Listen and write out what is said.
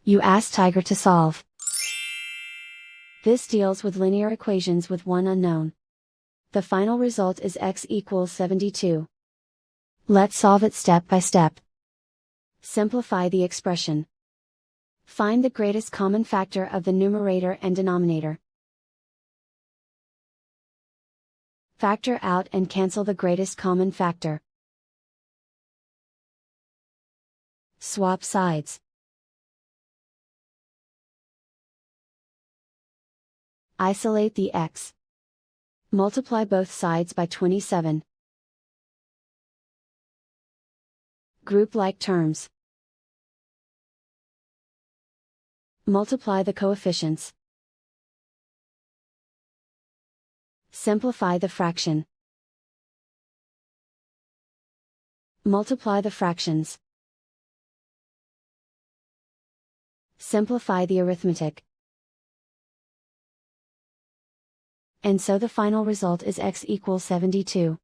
You ask Tiger to solve. This deals with linear equations with one unknown. The final result is x equals 72. Let's solve it step by step. Simplify the expression. Find the greatest common factor of the numerator and denominator. Factor out and cancel the greatest common factor. Swap sides. Isolate the x. Multiply both sides by 27. Group like terms. Multiply the coefficients. Simplify the fraction. Multiply the fractions. Simplify the arithmetic. And so the final result is x equals 72.